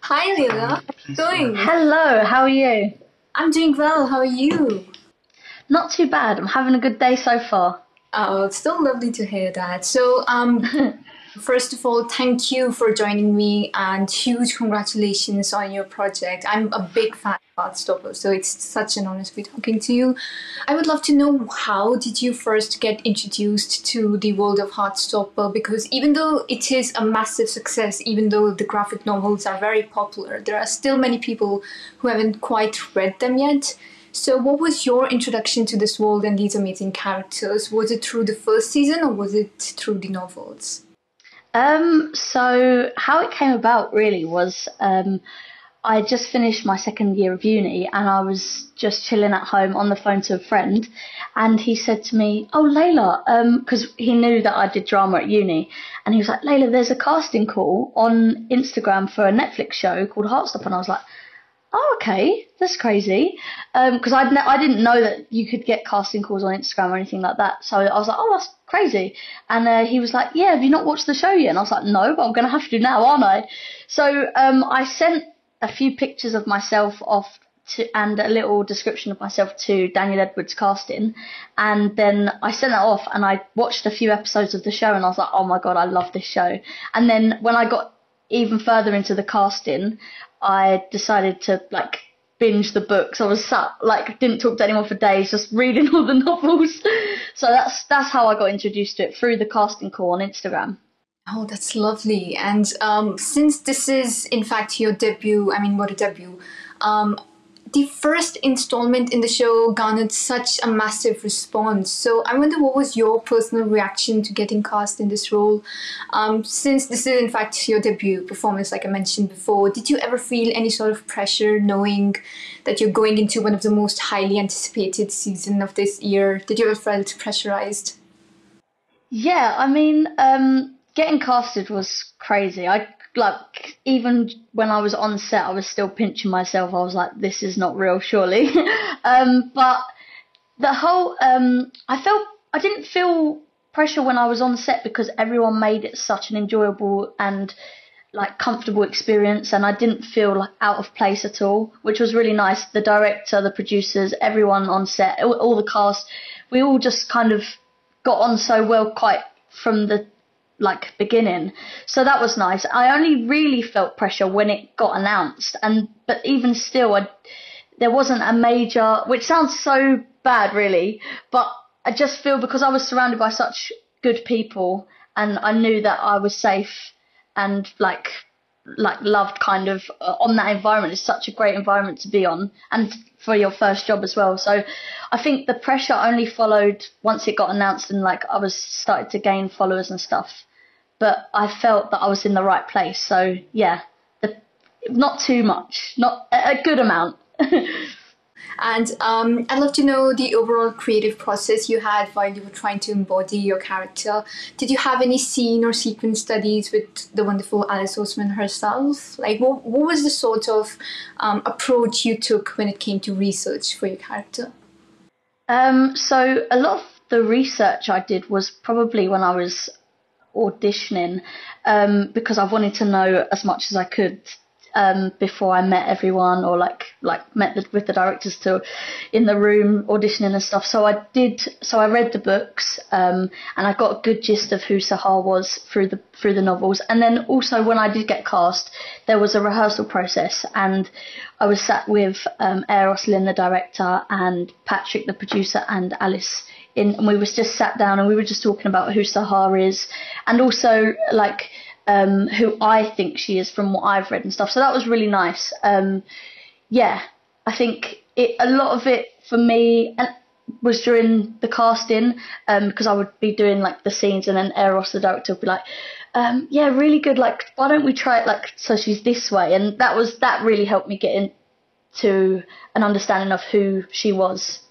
Hi Leila, how are you doing? Hello, how are you? I'm doing well, how are you? Not too bad. I'm having a good day so far. Oh, it's so lovely to hear that. First of all, thank you for joining me and huge congratulations on your project. I'm a big fan of Heartstopper, so it's such an honor to be talking to you. I would love to know, how did you first get introduced to the world of Heartstopper? Because even though it is a massive success, even though the graphic novels are very popular, there are still many people who haven't quite read them yet. So, what was your introduction to this world and these amazing characters? Was it through the first season or was it through the novels? So how it came about really was I just finished my second year of uni and I was just chilling at home on the phone to a friend, and he said to me, "Oh, Layla," because he knew that I did drama at uni, and he was like, "Layla, there's a casting call on Instagram for a Netflix show called Heartstopper," and I was like, "Oh, okay, that's crazy." Because I didn't know that you could get casting calls on Instagram or anything like that. So I was like, "Oh, that's crazy." And he was like, "Yeah, have you not watched the show yet?" And I was like, "No, but I'm gonna have to now, aren't I?" So I sent a few pictures of myself off to, and a little description of myself to Daniel Edwards Casting, and then I sent that off and I watched a few episodes of the show and I was like, "Oh my god, I love this show." And then when I got even further into the casting, I decided to like binge the books. I was sat like didn't talk to anyone for days, just reading all the novels. So that's how I got introduced to it, through the casting call on Instagram. Oh, that's lovely. And since this is, in fact, your debut, I mean, what a debut, um, the first installment in the show garnered such a massive response. So I wonder, what was your personal reaction to getting cast in this role? Since this is, in fact, your debut performance, like I mentioned before, did you ever feel any sort of pressure knowing that you're going into one of the most highly anticipated season of this year? Did you ever felt pressurized? Yeah, I mean, getting casted was crazy. I like even when I was on set, I was still pinching myself. I was like, "This is not real, surely." But the whole I didn't feel pressure when I was on set because everyone made it such an enjoyable and like comfortable experience, and I didn't feel like out of place at all, which was really nice. The director, the producers, everyone on set, all the cast, we all just kind of got on so well quite from the like beginning. So that was nice. I only really felt pressure when it got announced, and but even still, there wasn't a major, which sounds so bad really, but I just feel because I was surrounded by such good people and I knew that I was safe and like loved kind of on that environment. It's such a great environment to be on, and for your first job as well. So I think the pressure only followed once it got announced and like I was started to gain followers and stuff, but I felt that I was in the right place. So yeah, the, not too much, not a good amount. And I'd love to know the overall creative process you had while you were trying to embody your character. Did you have any scene or sequence studies with the wonderful Alice Oseman herself? Like, what was the sort of approach you took when it came to research for your character? So a lot of the research I did was probably when I was auditioning, because I wanted to know as much as I could before I met everyone, or met with the directors to in the room auditioning and stuff. So I did. So I read the books, and I got a good gist of who Sahar was through the novels. And then also when I did get cast, there was a rehearsal process, and I was sat with Eros Lynn, the director, and Patrick, the producer, and Alice. And we was just sat down and we were just talking about who Sahar is, and also like who I think she is from what I've read and stuff. So that was really nice. Yeah, I think a lot of it for me was during the casting, because I would be doing like the scenes, and then Eros, the director, would be like, "Yeah, really good. Like, why don't we try it like so she's this way?" And that really helped me get into an understanding of who she was.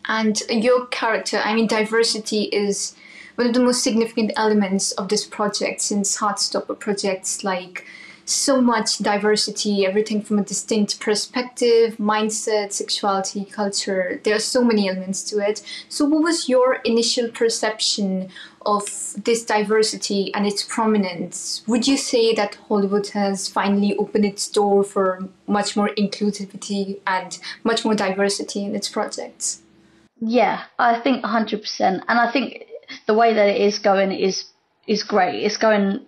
And your character, I mean, diversity is one of the most significant elements of this project, since Heartstopper projects like so much diversity, everything from a distinct perspective, mindset, sexuality, culture. There are so many elements to it. So, what was your initial perception of this diversity and its prominence? Would you say that Hollywood has finally opened its door for much more inclusivity and much more diversity in its projects? Yeah, I think 100%. And I think the way that it is going is great. It's going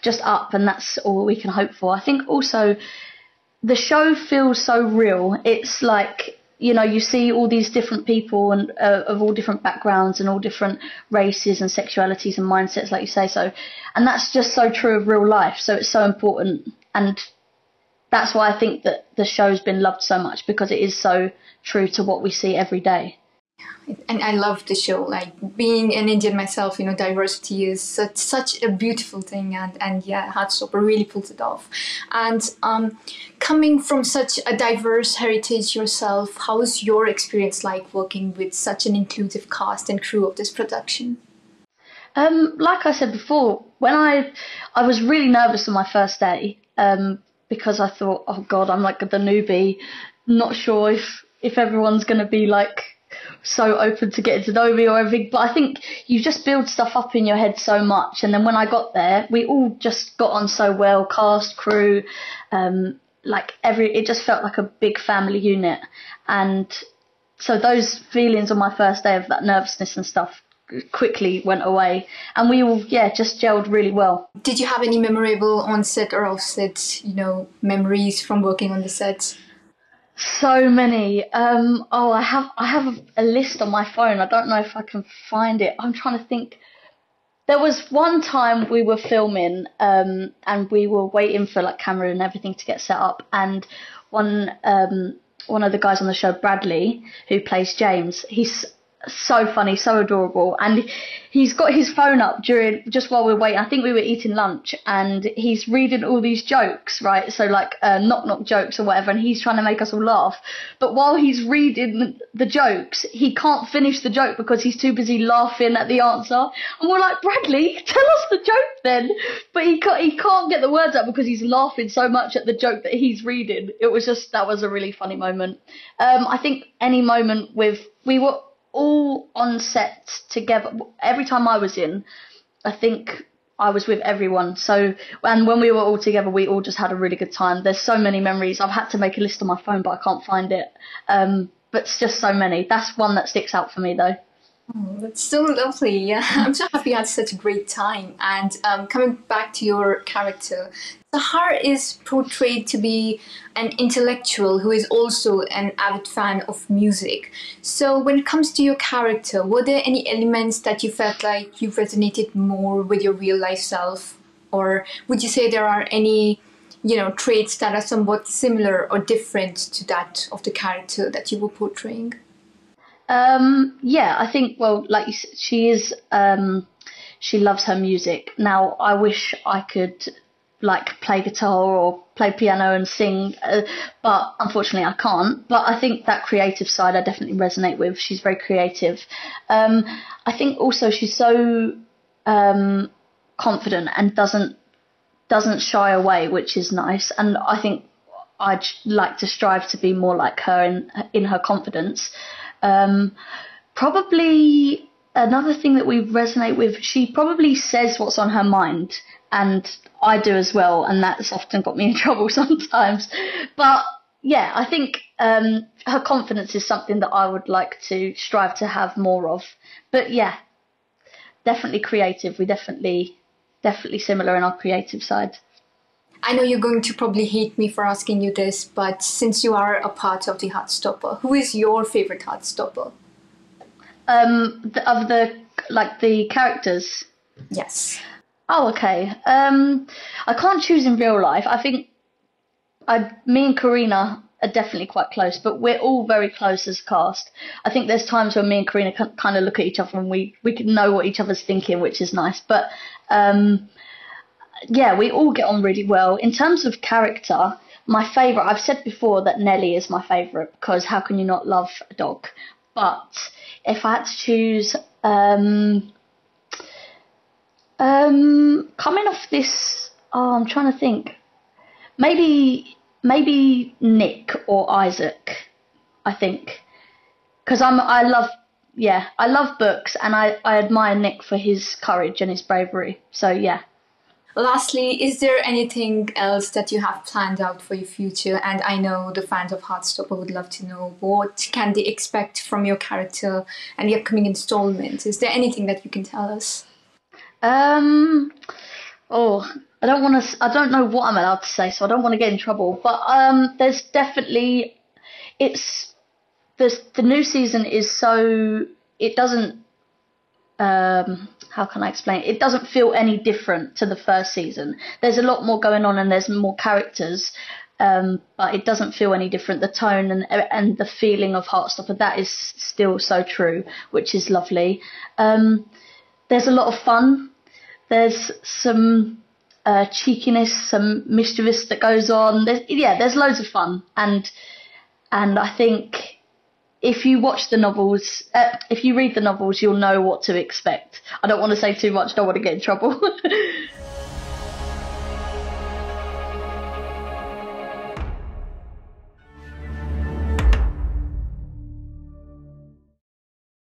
just up, and that's all we can hope for. I think also the show feels so real. It's like, you know, you see all these different people and of all different backgrounds and all different races and sexualities and mindsets, like you say. So, and that's just so true of real life. So it's so important, and that's why I think that the show's been loved so much, because it is so true to what we see every day. And I love the show. Like, being an Indian myself, diversity is such a beautiful thing, and yeah, Heartstopper really pulls it off. And coming from such a diverse heritage yourself, how was your experience like working with such an inclusive cast and crew of this production? Like I said before, when I was really nervous on my first day, because I thought, oh God, I'm like the newbie, not sure if everyone's gonna be like so open to getting to know me or everything. But I think you just build stuff up in your head so much, and then when I got there, we all just got on so well, cast, crew, it just felt like a big family unit. And so those feelings on my first day of that nervousness and stuff quickly went away, and we all just gelled really well. Did you have any memorable on set or off set, memories from working on the set? So many. I have a list on my phone. I don't know if I can find it. I'm trying to think. There was one time we were filming, and we were waiting for like camera and everything to get set up, and one of the guys on the show, Bradley, who plays James, he's so funny, so adorable, and he's got his phone up during just while we're waiting. I think we were eating lunch, and he's reading all these jokes, right? So like knock knock jokes or whatever, and he's trying to make us all laugh. But while he's reading the jokes, he can't finish the joke because he's too busy laughing at the answer. And we're like, Bradley, tell us the joke then. But he can't get the words out because he's laughing so much at the joke that he's reading. That was a really funny moment. I think any moment we were all on set together. Every time I was in, I think I was with everyone. So, and when we were all together, we all just had a really good time. There's so many memories. I've had to make a list on my phone, but I can't find it. But it's just so many. That's one that sticks out for me, though. Oh, that's so lovely. Yeah, I'm so happy you had such a great time. And coming back to your character, Sahar is portrayed to be an intellectual who is also an avid fan of music. So when it comes to your character, were there any elements that you felt like you resonated more with your real life self? Or would you say there are any, traits that are somewhat similar or different to that of the character that you were portraying? I think, well, like you said, she loves her music. Now, I wish I could like play guitar or play piano and sing, but unfortunately I can't. But I think that creative side I definitely resonate with. She's very creative. I think also she's so confident and doesn't shy away, which is nice. And I think I'd like to strive to be more like her in her confidence. Probably another thing that we resonate with, she probably says what's on her mind, and I do as well, and that's often got me in trouble sometimes. But yeah, I think her confidence is something that I would like to strive to have more of. But yeah, definitely creative. We definitely similar in our creative side. I know you're going to probably hate me for asking you this, but since you are a part of the Heartstopper, who is your favorite Heartstopper? Of the characters. Yes. Oh, okay. I can't choose in real life. I think me and Karina are definitely quite close, but we're all very close as cast. I think there's times when me and Karina kind of look at each other and we can know what each other's thinking, which is nice. But yeah, we all get on really well. In terms of character, my favourite, I've said before that Nelly is my favourite, because how can you not love a dog? But if I had to choose, coming off this, I'm trying to think. maybe Nick or Isaac, I think, because I love books, and I admire Nick for his courage and his bravery. So yeah. Lastly, is there anything else that you have planned out for your future? And I know the fans of Heartstopper would love to know, what can they expect from your character and the upcoming installments? Is there anything that you can tell us? Oh, I don't know what I'm allowed to say, so I don't want to get in trouble. But there's definitely it's the new season is so it doesn't how can I explain it? It doesn't feel any different to the first season. There's a lot more going on and there's more characters, but it doesn't feel any different. The tone and the feeling of Heartstopper, that is still so true, which is lovely. There's a lot of fun. There's some cheekiness, some mischievous that goes on. There's loads of fun, and I think if you watch the novels, if you read the novels, you'll know what to expect. I don't want to say too much, don't want to get in trouble.